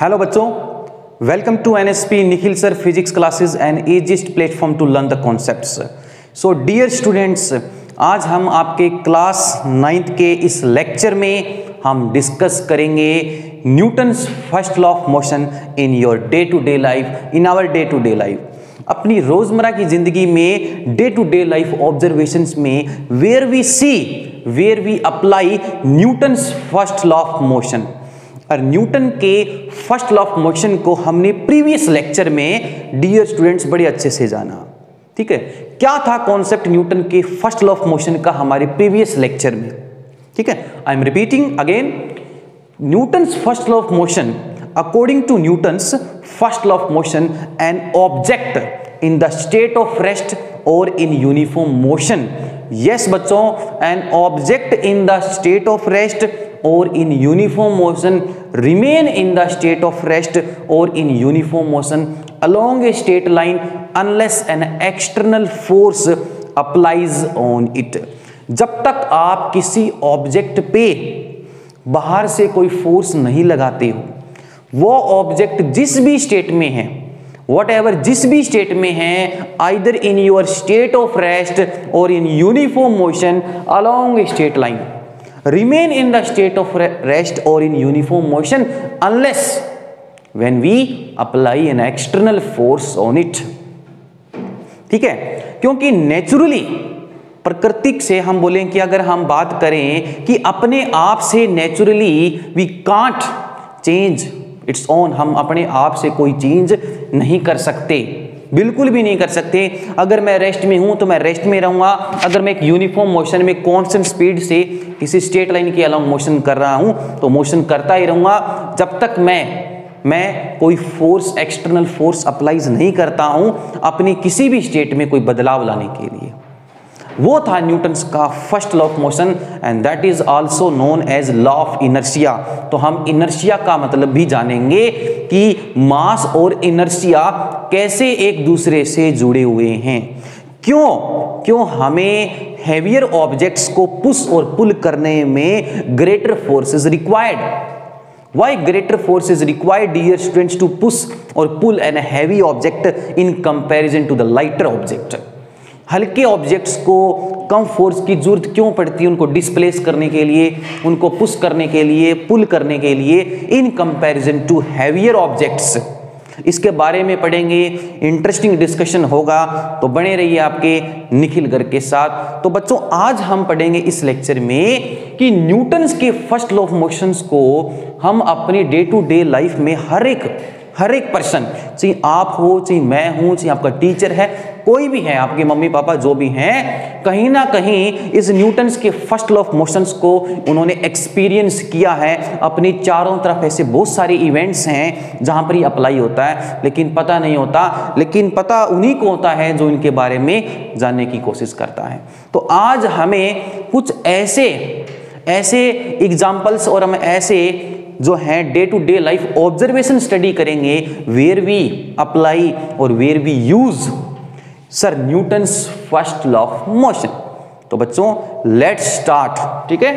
Hello बच्चों, welcome to NSP Nikhil sir physics classes and easiest platform to learn the concepts. So dear students, आज हम आपके class 9th के इस lecture में हम डिस्कस करेंगे Newton's first law of motion in your day to day life, in our day to day life. अपनी रोजमर्रा की जिंदगी में day to day life observations में where we apply Newton's first law of motion. और Newton के first law of motion को हमने प्रीवियस लेक्चर में डियर स्टूडेंट्स बड़े अच्छे से जाना। ठीक है, क्या था कॉन्सेप्ट न्यूटन के फर्स्ट लॉ ऑफ मोशन का हमारे प्रीवियस लेक्चर में। ठीक है, I am repeating again, Newton's first law of motion, according to Newton's first law of motion, an object in the state of rest और in uniform motion. Yes बच्चों, an object in the state of rest or in uniform motion remain in the state of rest or in uniform motion along a straight line unless an external force applies on it। जब तक आप किसी object पे बाहर से कोई force नहीं लगाते हो, वो ऑब्जेक्ट जिस भी स्टेट में है, whatever जिस भी स्टेट में है, either in your state of rest or in uniform motion along a straight line, remain in the state of rest or in uniform motion unless when we apply an external force on it। ठीक है, क्योंकि naturally प्राकृतिक से हम बोलें कि अगर हम बात करें कि अपने आप से naturally we can't change its own, हम अपने आप से कोई चेंज नहीं कर सकते, बिल्कुल भी नहीं कर सकते। अगर मैं रेस्ट में हूं तो मैं रेस्ट में रहूंगा, अगर मैं एक यूनिफॉर्म मोशन में कांस्टेंट स्पीड से किसी स्ट्रेट लाइन के अलोंग मोशन कर रहा हूं तो मोशन करता ही रहूंगा जब तक मैं कोई फोर्स, एक्सटर्नल फोर्स अप्लाइज नहीं करता हूं अपनी किसी भी स्टेट में कोई बदलाव लाने के लिए। वो था न्यूटन्स का first law of motion and that is also known as law of inertia. तो हम इनर्शिया का मतलब भी जानेंगे कि मास और इनर्शिया कैसे एक दूसरे से जुड़े हुए हैं। क्यों हमें हेवियर ऑब्जेक्ट्स को पुश और पुल करने में greater force is required. Why greater force is required, dear students, to push or pull an heavy object in comparison to the lighter object? हल्के ऑब्जेक्ट्स को कम फोर्स की जरूरत क्यों पड़ती है उनको डिस्प्लेस करने के लिए, उनको पुश करने के लिए, पुल करने के लिए, in comparison to heavier objects. इसके बारे में पढ़ेंगे, इंटरेस्टिंग डिस्कशन होगा, तो बने रहिए आपके निखिल गर के साथ। तो बच्चों, आज हम पढ़ेंगे इस लेक्चर में कि न्यूटन्स के फर्स्ट लॉ ऑफ मोशंस को हम अपनी डे टू डे लाइफ में हर एक पर्सन, चाहे आप हो, चाहे मैं हूं, चाहे आपका टीचर है, कोई भी है, आपके मम्मी पापा जो भी हैं, कहीं ना कहीं इस न्यूटन्स के फर्स्ट लॉ ऑफ मोशंस को उन्होंने एक्सपीरियंस किया है। अपनी चारों तरफ ऐसे बहुत सारे इवेंट्स हैं जहां पर ये अप्लाई होता है, लेकिन पता नहीं होता, लेकिन पता उन्हीं को होता है जो इनके बारे में जानने की कोशिश करता है। तो आज हमें कुछ ऐसे एग्जाम्पल्स और हम ऐसे जो है day to day life observation study करेंगे वेयर वी अप्लाई और where we use sir Newton's first law of motion. तो बच्चों, लेट्स स्टार्ट। ठीक है,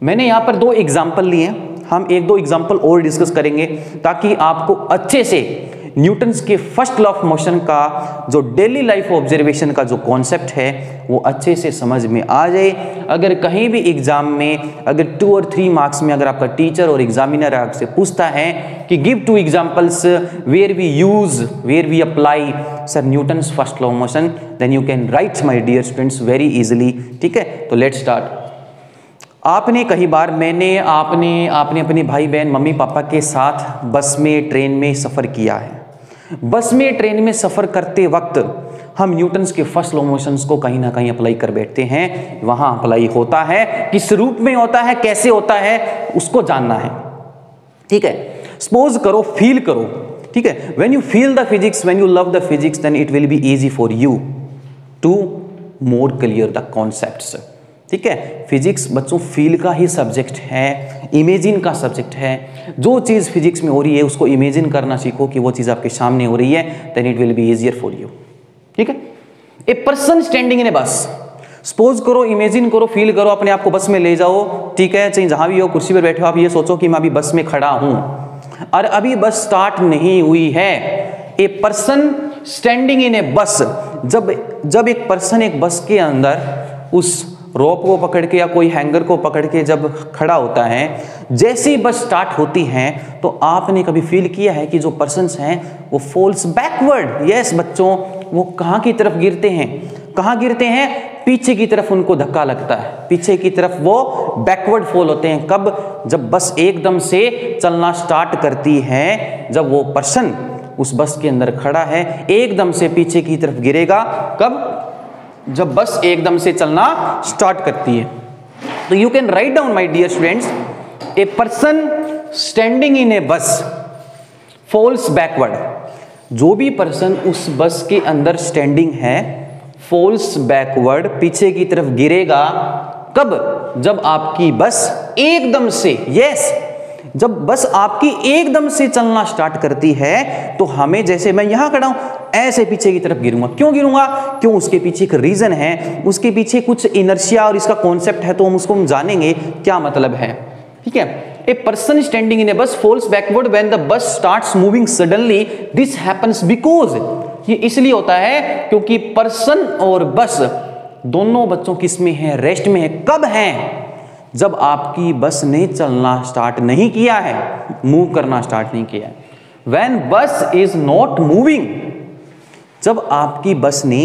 मैंने यहां पर 2 एग्जाम्पल लिए हैं, हम 1-2 एग्जाम्पल और डिस्कस करेंगे ताकि आपको अच्छे से न्यूटन्स के फर्स्ट लॉ ऑफ मोशन का जो डेली लाइफ ऑब्जर्वेशन का जो कॉन्सेप्ट है वो अच्छे से समझ में आ जाए। अगर कहीं भी एग्जाम में अगर 2 और 3 मार्क्स में अगर आपका टीचर और एग्जामिनर आपसे पूछता है कि give 2 examples where we apply sir Newton's first law of motion, then you can write my dear students very easily. ठीक है, तो लेट्स स्टार्ट। आपने कई बार आपने अपने भाई बहन, मम्मी पापा के साथ बस में, ट्रेन में सफ़र किया है। बस में, ट्रेन में सफ़र करते वक्त हम न्यूटन्स के फर्स्ट लॉ ऑफ मोशंस को कहीं ना कहीं अप्लाई कर बैठते हैं। वहाँ अप्लाई होता है, किस रूप में होता है, कैसे होता है, उसको जानना है। ठीक है, सपोज करो, फील करो। ठीक है, when you feel the physics, when you love the physics, then it will be easy for you to more clear the concepts. ठीक है, फिजिक्स बच्चों फील का ही सब्जेक्ट है, इमेजिन का सब्जेक्ट है। जो चीज़ फिजिक्स में हो रही है उसको इमेजिन करना सीखो कि वो चीज़ आपके सामने हो रही है, then it will be easier for you. ठीक है, ए पर्सन स्टैंडिंग इन ए बस, सपोज करो, इमेजिन करो, फील करो, अपने आप को बस में ले जाओ। ठीक है, चाहे जहां भी हो, कुर्सी पर बैठे हो, आप ये सोचो कि मैं अभी बस में खड़ा हूं। और अभी बस स्टार्ट नहीं हुई है। ए पर्सन स्टैंडिंग इन ए बस, जब एक पर्सन एक बस के अंदर उस रोप को पकड़ के या कोई हैंगर को पकड़ के जब खड़ा होता है, जैसे ही बस स्टार्ट होती है तो आपने कभी फील किया है कि जो पर्सन्स हैं वो फॉल्स बैकवर्ड। यस बच्चों, वो कहाँ की तरफ गिरते हैं? कहाँ गिरते हैं? पीछे की तरफ उनको धक्का लगता है, पीछे की तरफ वो बैकवर्ड फॉल होते हैं। कब? जब बस एकदम से चलना स्टार्ट करती है, जब वो पर्सन उस बस के अंदर खड़ा है एकदम से पीछे की तरफ गिरेगा। कब? जब बस एकदम से चलना स्टार्ट करती है। तो you can write down my dear students, a person standing in a bus falls backward. जो भी पर्सन उस बस के अंदर स्टैंडिंग है फॉल्स बैकवर्ड, पीछे की तरफ गिरेगा। कब? जब आपकी बस एकदम से, यस, जब बस आपकी एकदम से चलना स्टार्ट करती है तो हमें, जैसे मैं यहां खड़ा हूं, ऐसे पीछे की तरफ गिरूंगा। क्यों गिरूंगा? क्यों? उसके पीछे एक रीजन है, उसके पीछे कुछ इनर्शिया और इसका कॉन्सेप्ट है, तो हम जानेंगे क्या मतलब है। ठीक है। ए person standing in a bus falls backward when the bus starts moving suddenly. This happens because, ये इसलिए होता है क्योंकि पर्सन और बस दोनों बच्चों किस में है? रेस्ट में है। कब है? जब आपकी बस ने चलना स्टार्ट नहीं किया है, मूव करना स्टार्ट नहीं किया है। व्हेन बस इज नॉट मूविंग, जब आपकी बस ने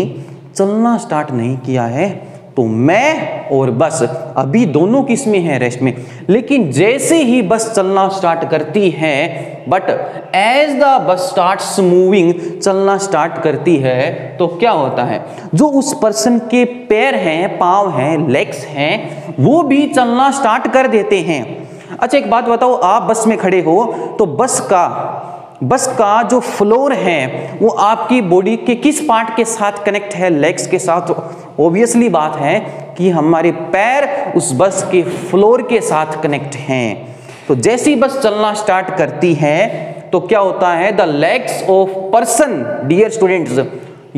चलना स्टार्ट नहीं किया है तो मैं और बस अभी दोनों किस में है? रेस्ट में। लेकिन जैसे ही बस चलना स्टार्ट करती है, but as the bus starts moving, चलना स्टार्ट करती है, तो क्या होता है? जो उस पर्सन के पैर हैं, पांव हैं, लेग्स हैं, वो भी चलना स्टार्ट कर देते हैं। अच्छा एक बात बताओ, आप बस में खड़े हो तो बस का जो फ्लोर है वो आपकी बॉडी के किस पार्ट के साथ कनेक्ट है? लेग्स के साथ। ऑब्वियसली बात है कि हमारे पैर उस बस के फ्लोर के साथ कनेक्ट हैं। तो जैसे ही बस चलना स्टार्ट करती है तो क्या होता है? The legs of person, dear students,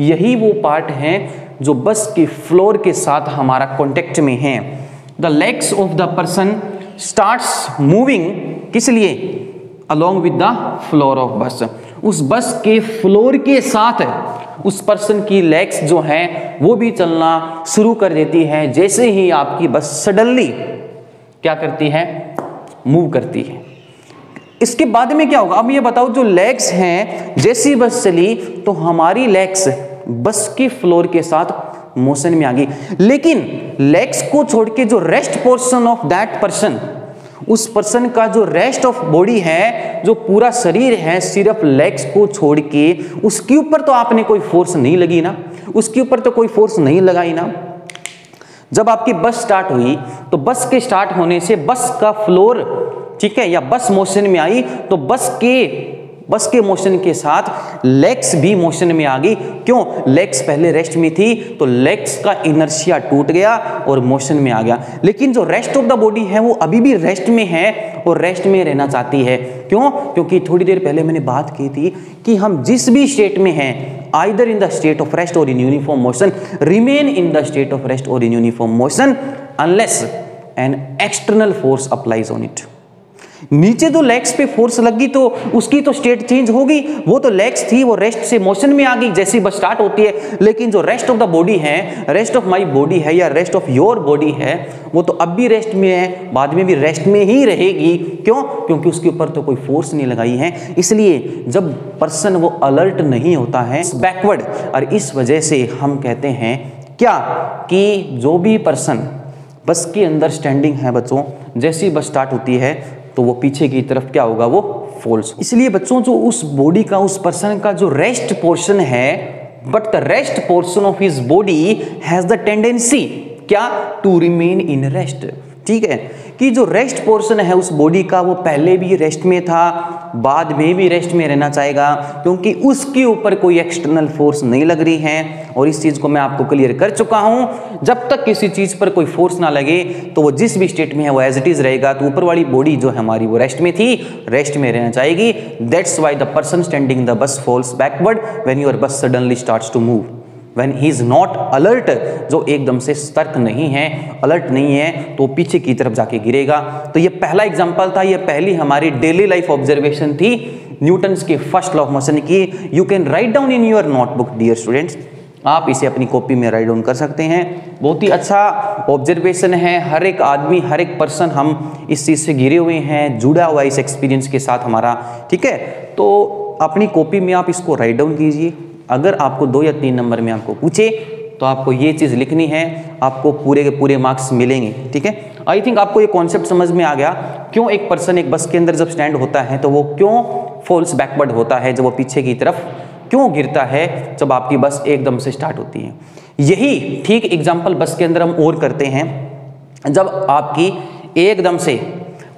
यही वो पार्ट है जो बस के फ्लोर के साथ हमारा कॉन्टेक्ट में है। The legs of the person starts moving, किस लिए? along with the floor of बस। उस बस के फ्लोर के साथ उस पर्सन की लेग्स जो हैं वो भी चलना शुरू कर देती है जैसे ही आपकी बस सडनली क्या करती है? मूव करती है। इसके बाद में क्या होगा? अब ये बताओ, जो लेग्स हैं जैसी बस चली तो हमारी लेग्स बस के फ्लोर के साथ मोशन में आ गई, लेकिन लेग्स को छोड़ के जो rest portion of that person, उस पर्सन का जो रेस्ट ऑफ बॉडी है, जो पूरा शरीर है, सिर्फ लेग्स को छोड़ के उसके ऊपर तो आपने कोई फोर्स नहीं लगी ना, उसके ऊपर तो कोई फोर्स नहीं लगाई ना। जब आपकी बस स्टार्ट हुई तो बस के स्टार्ट होने से बस का फ्लोर, ठीक है, या बस मोशन में आई तो बस के मोशन के साथ लेग्स भी मोशन में आ गई। क्यों? लेग्स पहले रेस्ट में थी तो लेग्स का इनर्शिया टूट गया और मोशन में आ गया। लेकिन जो रेस्ट ऑफ द बॉडी है वो अभी भी रेस्ट में है और रेस्ट में रहना चाहती है। क्यों? क्योंकि थोड़ी देर पहले मैंने बात की थी कि हम जिस भी स्टेट में हैं, either in the state of rest और in uniform motion, remain in the state of rest और in uniform motion unless an external force applies on it. नीचे तो लेग्स पे फोर्स लगी तो उसकी तो स्टेट चेंज होगी। वो तो लेग्स थी, वो रेस्ट से मोशन में आ गई जैसी बस स्टार्ट होती है। लेकिन जो रेस्ट ऑफ द बॉडी है, रेस्ट ऑफ माय बॉडी है या रेस्ट ऑफ योर बॉडी है, वो तो अब भी रेस्ट में है, बाद में भी रेस्ट में ही रहेगी। क्यों? क्योंकि उसके ऊपर तो कोई फोर्स नहीं लगाई है। इसलिए जब पर्सन वो अलर्ट नहीं होता है, बैकवर्ड, और इस वजह से हम कहते हैं क्या कि जो भी पर्सन बस के अंदर स्टैंडिंग है बच्चों, जैसी बस स्टार्ट होती है तो वो पीछे की तरफ क्या होगा? वो फॉल्स। इसलिए बच्चों जो उस बॉडी का, उस पर्सन का जो रेस्ट पोर्शन है, but the rest portion of his body has the tendency क्या? To remain in rest. ठीक है, कि जो रेस्ट पोर्शन है उस बॉडी का वो पहले भी रेस्ट में था, बाद में भी रेस्ट में रहना चाहेगा, क्योंकि उसके ऊपर कोई एक्सटर्नल फोर्स नहीं लग रही है। और इस चीज को मैं आपको क्लियर कर चुका हूं, जब तक किसी चीज पर कोई फोर्स ना लगे तो वो जिस भी स्टेट में है वो एज इट इज रहेगा। तो ऊपर वाली बॉडी जो है हमारी वो रेस्ट में थी, रेस्ट में रहना चाहेगी। That's why the person standing the bus falls backward when your bus suddenly starts to move. When he is not alert, जो एकदम से सतर्क नहीं है, अलर्ट नहीं है, तो पीछे की तरफ जाके गिरेगा। तो ये पहला एग्जांपल था, ये पहली हमारी डेली लाइफ ऑब्जर्वेशन थी न्यूटन्स के फर्स्ट लॉ ऑफ मोशन की। You can write down in your notebook dear students, आप इसे अपनी कॉपी में राइट डाउन कर सकते हैं। बहुत ही अच्छा ऑब्जर्वेशन है, हर एक आदमी, हर एक पर्सन हम इस चीज़ से घिरे हुए हैं, जुड़ा हुआ है इस एक्सपीरियंस के साथ हमारा, ठीक है। तो अपनी कॉपी में आप इसको राइट डाउन कीजिए। अगर आपको 2 या 3 नंबर में आपको पूछे तो आपको ये चीज़ लिखनी है, आपको पूरे के पूरे मार्क्स मिलेंगे, ठीक है। आई थिंक आपको ये कॉन्सेप्ट समझ में आ गया, क्यों एक पर्सन एक बस के अंदर जब स्टैंड होता है तो वो क्यों फॉल्स बैकवर्ड होता है, जब वो पीछे की तरफ क्यों गिरता है जब आपकी बस एकदम से स्टार्ट होती है। यही ठीक एग्जाम्पल बस के अंदर हम और करते हैं, जब आपकी एकदम से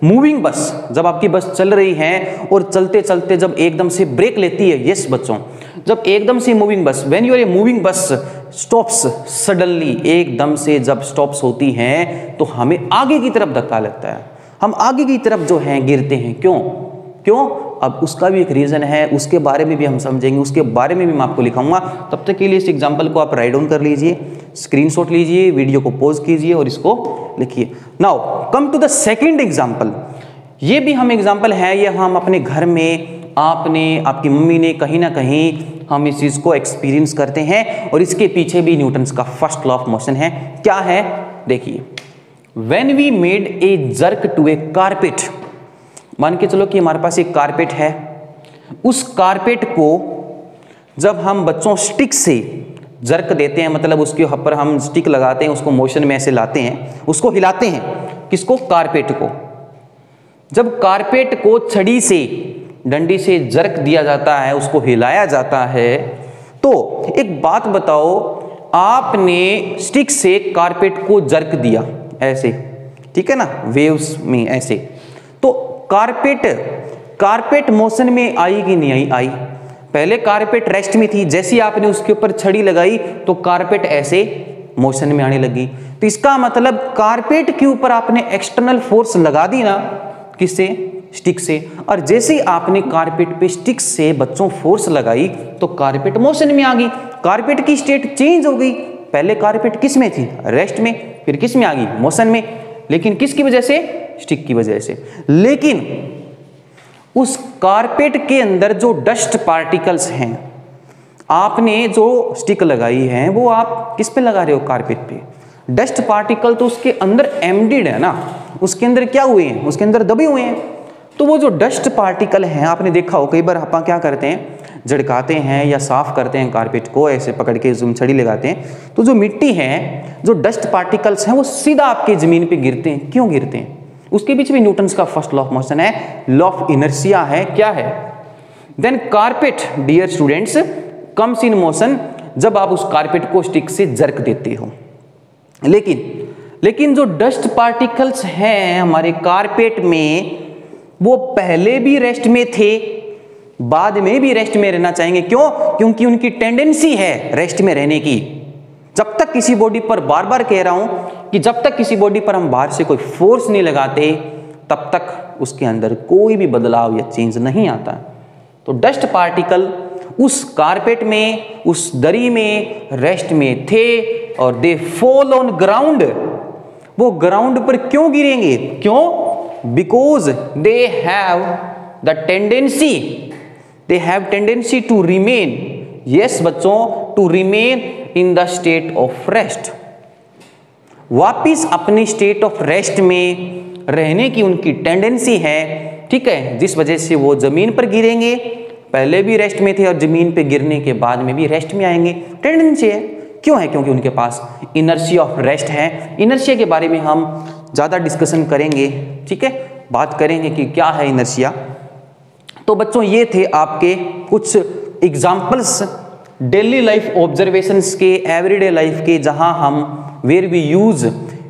मूविंग बस, जब आपकी बस चल रही है और चलते चलते जब एकदम से ब्रेक लेती है, यस बच्चों, जब एकदम से moving bus, when you're a moving bus stops suddenly, एकदम से जब स्टॉप्स होती हैं तो हमें आगे की तरफ धक्का लगता है, हम आगे की तरफ जो है गिरते हैं। क्यों क्यों? अब उसका भी एक रीजन है, उसके बारे में भी हम समझेंगे, उसके बारे में भी मैं आपको लिखाऊंगा। तब तक के लिए इस एग्जाम्पल को आप राइट डाउन कर लीजिए, स्क्रीनशॉट लीजिए, वीडियो को पॉज कीजिए और इसको लिखिए। Now come to the second example. ये भी हम एग्जाम्पल है, ये हम अपने घर में, आपने, आपकी मम्मी ने, कहीं ना कहीं हम इस चीज को एक्सपीरियंस करते हैं और इसके पीछे भी न्यूटन्स का फर्स्ट लॉ ऑफ मोशन है। क्या है देखिए, when we made a jerk to a carpet, मान के चलो कि हमारे पास एक कारपेट है, उस कारपेट को जब हम बच्चों स्टिक से जर्क देते हैं, मतलब उसके ऊपर हम स्टिक लगाते हैं, उसको मोशन में ऐसे लाते हैं, उसको हिलाते हैं, किसको? कारपेट को। जब कारपेट को छड़ी से, डंडी से जर्क दिया जाता है, उसको हिलाया जाता है, तो एक बात बताओ, आपने स्टिक से कारपेट को जर्क दिया ऐसे, ठीक है ना, वेव्स में ऐसे, तो कारपेट मोशन में आई कि नहीं आई? आई। पहले कारपेट रेस्ट में थी, जैसे ही आपने उसके ऊपर छड़ी लगाई तो कारपेट ऐसे मोशन में आने लगी। तो इसका मतलब कारपेट के ऊपर आपने एक्सटर्नल फोर्स लगा दी ना, किससे? स्टिक से, और जैसे ही आपने कारपेट पे स्टिक से बच्चों फोर्स लगाई तो कारपेट मोशन में आ गई, कारपेट की स्टेट चेंज हो गई। पहले कारपेट किस में थी? रेस्ट में, फिर किस में आ गई? मोशन में। लेकिन किसकी वजह से? स्टिक की वजह से। लेकिन उस कारपेट के अंदर जो डस्ट पार्टिकल्स हैं, आपने जो स्टिक लगाई है वो आप किस पे लगा रहे हो? कारपेट पे। डस्ट पार्टिकल तो उसके अंदर एम्बेडेड है ना, उसके अंदर क्या हुए हैं? उसके अंदर दबे हुए हैं। तो वो जो डस्ट पार्टिकल हैं, आपने देखा हो कई बार अपन क्या करते हैं, झड़काते हैं या साफ करते हैं कारपेट को, ऐसे पकड़ के जुम छड़ी लगाते हैं, तो जो मिट्टी है, जो डस्ट पार्टिकल्स हैं, वो सीधा आपके जमीन पे गिरते हैं। क्यों गिरते हैं? उसके पीछे भी न्यूटन्स का फर्स्ट लॉ ऑफ मोशन है, लॉ ऑफ इनर्शिया है। क्या है? Then carpet dear students comes in motion, जब आप उस कारपेट को स्टिक से जर्क देते हो। लेकिन जो डस्ट पार्टिकल्स हैं हमारे कारपेट में, वो पहले भी रेस्ट में थे, बाद में भी रेस्ट में रहना चाहेंगे। क्यों? क्योंकि उनकी टेंडेंसी है रेस्ट में रहने की। जब तक किसी बॉडी पर, बार बार कह रहा हूं कि जब तक किसी बॉडी पर हम बाहर से कोई फोर्स नहीं लगाते, तब तक उसके अंदर कोई भी बदलाव या चेंज नहीं आता। तो डस्ट पार्टिकल उस कारपेट में, उस दरी में रेस्ट में थे और दे फॉल ऑन ग्राउंड। वो ग्राउंड पर क्यों गिरेंगे? क्यों? Because they have the tendency to remain, yes बच्चों, to remain in the state of rest. वापिस अपनी स्टेट ऑफ रेस्ट में रहने की उनकी टेंडेंसी है, ठीक है, जिस वजह से वो जमीन पर गिरेंगे। पहले भी रेस्ट में थे और जमीन पे गिरने के बाद में भी रेस्ट में आएंगे, टेंडेंसी है। क्यों है? क्योंकि उनके पास इनर्शिया ऑफ रेस्ट है। इनर्शिया के बारे में हम ज़्यादा डिस्कशन करेंगे, ठीक है, बात करेंगे कि क्या है इनर्शिया। तो बच्चों ये थे आपके कुछ एग्जाम्पल्स डेली लाइफ ऑब्जर्वेशंस के, एवरीडे लाइफ के, जहां हम where we use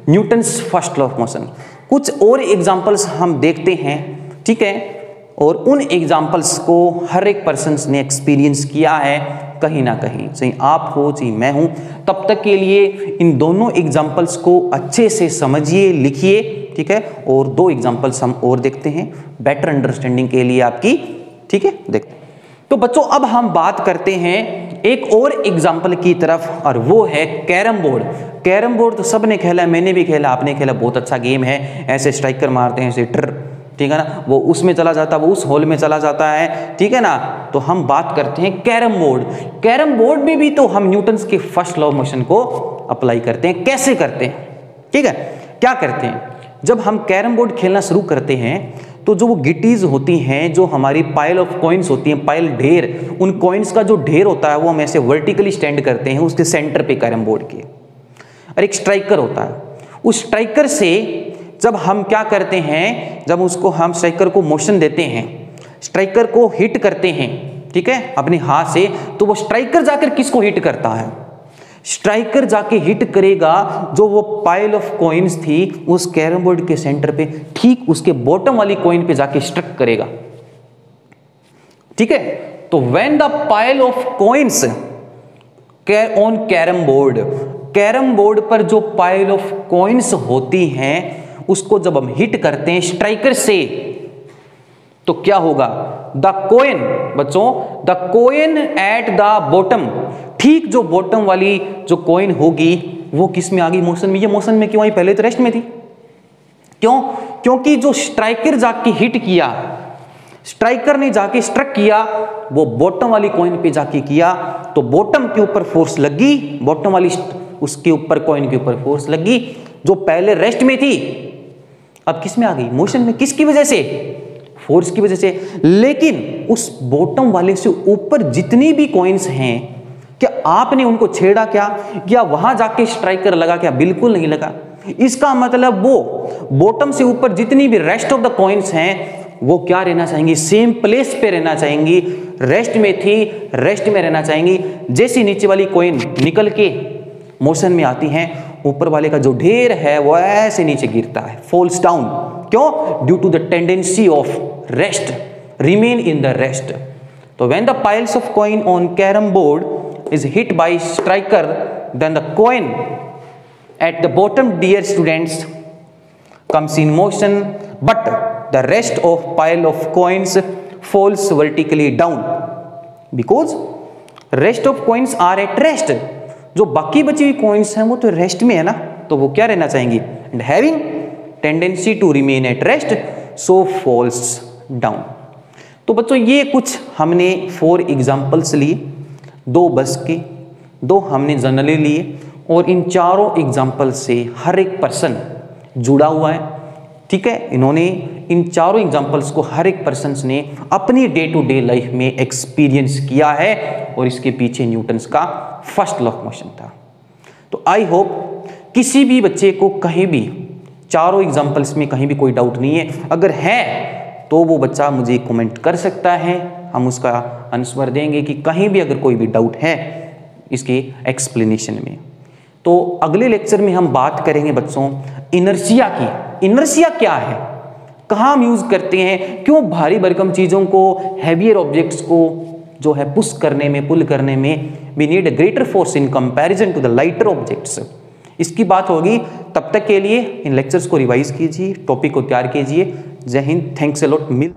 Newton's first law of motion. कुछ और एग्जाम्पल्स हम देखते हैं, ठीक है, और उन एग्जाम्पल्स को हर एक पर्सन ने एक्सपीरियंस किया है कहीं ना कहीं, चाहे आप हो चाहे मैं हूं। तब तक के लिए इन दोनों एग्जाम्पल्स को अच्छे से समझिए, लिखिए, ठीक है, और 2 एग्जाम्पल्स हम और देखते हैं बेटर अंडरस्टैंडिंग के लिए आपकी, ठीक है, देखते हैं। तो बच्चों अब हम बात करते हैं एक और एग्जाम्पल की तरफ, और वो है कैरम बोर्ड। कैरम बोर्ड तो सबने खेला, मैंने भी खेला, आपने खेला, बहुत अच्छा गेम है। ऐसे स्ट्राइकर मारते हैं, ऐसे ट्र, ठीक है ना, वो उसमें चला जाता है, वो उस हॉल में चला जाता है, ठीक है ना। तो हम बात करते हैं कैरम बोर्ड। कैरम बोर्ड में भी तो हम न्यूटन्स के फर्स्ट लॉ ऑफ मोशन को अप्लाई करते हैं। कैसे करते हैं, ठीक है, क्या करते हैं, जब हम कैरम बोर्ड खेलना शुरू करते हैं तो जो वो गिटीज होती हैं, जो हमारी पाइल ऑफ कॉइन्स होती हैं, पाइल ढेर, उन कॉइन्स का जो ढेर होता है वो हम ऐसे वर्टिकली स्टैंड करते हैं उसके सेंटर पे कैरम बोर्ड के। और एक स्ट्राइकर होता है, उस स्ट्राइकर से जब हम क्या करते हैं, जब उसको हम स्ट्राइकर को मोशन देते हैं, स्ट्राइकर को हिट करते हैं, ठीक है, अपने हाथ से, तो वो स्ट्राइकर जाकर किसको हिट करता है, स्ट्राइकर जाके हिट करेगा जो वो पाइल ऑफ कॉइन्स थी उस कैरम बोर्ड के सेंटर पे, ठीक उसके बॉटम वाली कॉइन पे जाके स्ट्रक करेगा, ठीक है। तो when the pile of coins on carrom board, carrom board पर जो पाइल ऑफ कॉइन्स होती हैं उसको जब हम हिट करते हैं स्ट्राइकर से, तो क्या होगा, द कॉइन, बच्चों, the coin at the bottom, ठीक जो बॉटम वाली जो कॉइन होगी वो किस में आ गई, मोशन में। ये मोशन में क्यों आई, पहले तो रेस्ट में थी। क्यों, क्योंकि जो स्ट्राइकर जाके हिट किया, स्ट्राइकर ने जाके स्ट्रक किया, वो बॉटम वाली कॉइन पे जाके किया, तो बॉटम के ऊपर फोर्स लगी, बॉटम वाली उसके ऊपर कॉइन के ऊपर फोर्स लगी, जो पहले रेस्ट में थी अब किस में आ गई, मोशन में। किसकी वजह से, फोर्स की वजह से। लेकिन उस बॉटम वाले से ऊपर जितनी भी कॉइन्स हैं, क्या आपने उनको छेड़ा, क्या वहां जाके स्ट्राइकर लगा, क्या बिल्कुल नहीं लगा। इसका मतलब वो बॉटम से ऊपर जितनी भी रेस्ट ऑफ द कॉइन्स हैं वो क्या रहना चाहेंगी, सेम प्लेस पे रहना चाहेंगी, रेस्ट में थी, रेस्ट में रहना चाहेंगी। जैसी नीचे वाली कॉइन निकल के मोशन में आती हैं, ऊपर वाले का जो ढेर है वो ऐसे नीचे गिरता है, फॉल्स डाउन। क्यों, due to the tendency of rest, remain in the rest. तो when the piles of coin on carrom board is hit by striker, then the coin at the bottom, dear students, comes in motion, but the rest of pile of coins falls vertically down because rest of coins are at rest. जो बाकी बची हुई coins हैं वो तो rest में है ना, तो वो क्या रहना चाहेंगी, and having tendency to remain at rest, so falls down. तो बच्चों ये कुछ हमने 4 एग्जाम्पल्स लिए, 2 बस के, 2 हमने जनरली लिए, और इन चारों एग्जाम्पल से हर एक पर्सन जुड़ा हुआ है, ठीक है। इन्होंने इन चारों एग्जाम्पल्स को हर एक पर्सन ने अपनी डे टू डे लाइफ में एक्सपीरियंस किया है, और इसके पीछे न्यूटन्स का फर्स्ट लॉ ऑफ मोशन था। तो आई होप किसी भी बच्चे को कहीं भी चारों एग्जाम्पल्स में कहीं भी कोई डाउट नहीं है। अगर है तो वो बच्चा मुझे कमेंट कर सकता है, हम उसका आंसर देंगे कि कहीं भी अगर कोई भी डाउट है इसके एक्सप्लेनेशन में। तो अगले लेक्चर में हम बात करेंगे बच्चों इनर्शिया की। इनर्शिया क्या है, कहाँ हम यूज करते हैं, क्यों भारी भरकम चीजों को, हैवियर ऑब्जेक्ट्स को जो है पुश करने में, पुल करने में we need a greater force in comparison to the lighter objects. इसकी बात होगी। तब तक के लिए इन लेक्चर्स को रिवाइज कीजिए, टॉपिक को तैयार कीजिए। जय हिंद, थैंक्स अ लॉट। मिल